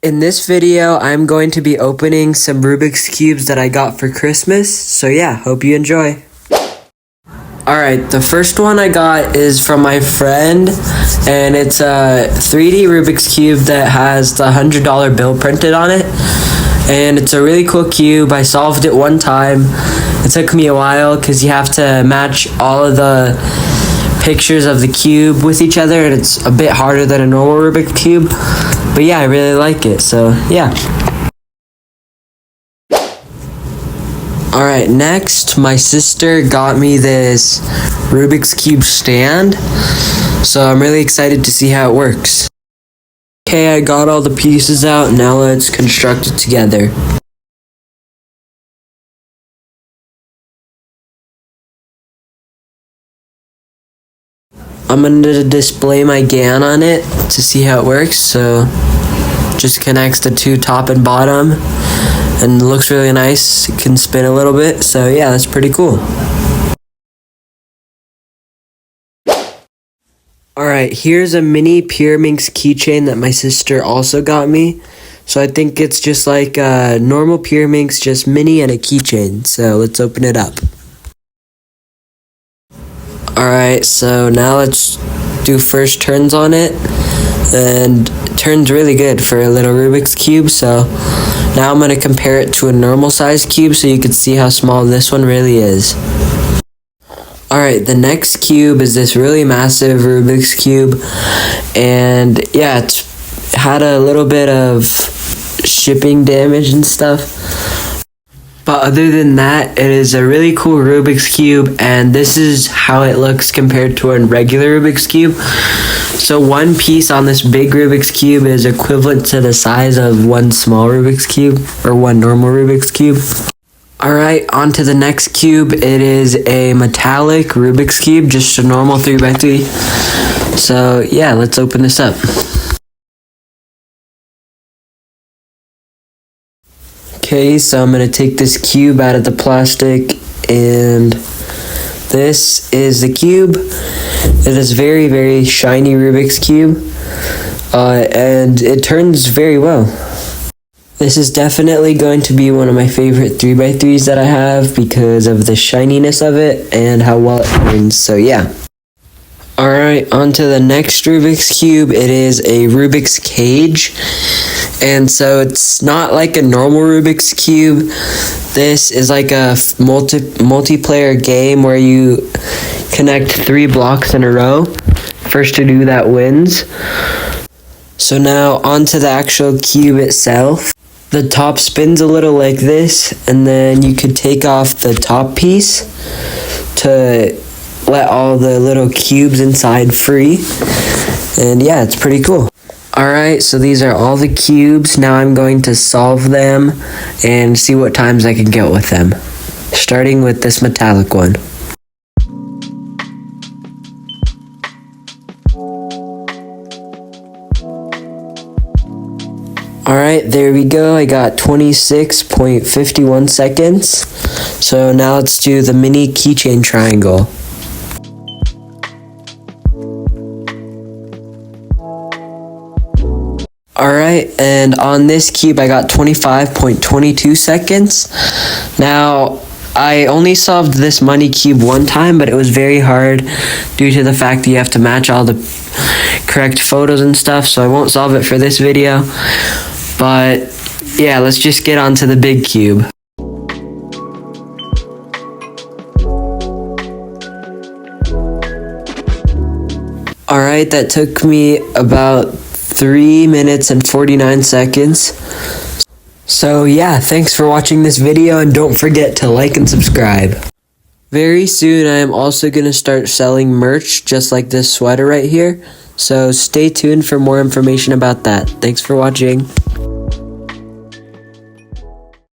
In this video, I'm going to be opening some Rubik's Cubes that I got for Christmas. So yeah, hope you enjoy. Alright, the first one I got is from my friend, and it's a 3D Rubik's Cube that has the $100 bill printed on it. And it's a really cool cube. I solved it one time. It took me a while because you have to match all of the pictures of the cube with each other, and it's a bit harder than a normal Rubik's Cube. But yeah, I really like it, so yeah. Alright, next, my sister got me this Rubik's Cube stand, so I'm really excited to see how it works. Okay, I got all the pieces out, now let's construct it together. I'm going to display my GAN on it to see how it works, so just connects the two top and bottom, and it looks really nice. It can spin a little bit, so yeah, that's pretty cool. Alright, here's a mini Pyraminx keychain that my sister also got me. So I think it's just like a normal Pyraminx, just mini and a keychain. So let's open it up. Alright, so now let's do first turns on it. And it turns really good for a little Rubik's Cube. So now I'm going to compare it to a normal size cube so you can see how small this one really is. Alright, the next cube is this really massive Rubik's Cube, and yeah, it's had a little bit of shipping damage and stuff, but other than that, it is a really cool Rubik's Cube, and this is how it looks compared to a regular Rubik's Cube. So one piece on this big Rubik's Cube is equivalent to the size of one small Rubik's Cube, or one normal Rubik's Cube. Alright, on to the next cube. It is a metallic Rubik's Cube, just a normal 3x3. So yeah, let's open this up. Okay, so I'm going to take this cube out of the plastic, and this is the cube. It is very, very shiny Rubik's Cube, and it turns very well. This is definitely going to be one of my favorite 3x3s that I have because of the shininess of it and how well it turns, so yeah. Alright, on to the next Rubik's Cube. It is a Rubik's Cage, and so it's not like a normal Rubik's Cube. This is like a multiplayer game where you connect 3 blocks in a row. First to do that wins. So now onto the actual cube itself. The top spins a little like this, and then you could take off the top piece to let all the little cubes inside free. And yeah, it's pretty cool. Alright, so these are all the cubes. Now I'm going to solve them and see what times I can get with them. Starting with this metallic one. Alright, there we go. I got 26.51 seconds. So now let's do the mini keychain triangle. Alright, and on this cube I got 25.22 seconds. Now, I only solved this money cube one time, but it was very hard due to the fact that you have to match all the correct photos and stuff, so I won't solve it for this video. But yeah, let's just get on to the big cube. Alright, that took me about 3 minutes and 49 seconds. So yeah, thanks for watching this video, and don't forget to like and subscribe. Very soon I am also going to start selling merch just like this sweater right here. So stay tuned for more information about that. Thanks for watching.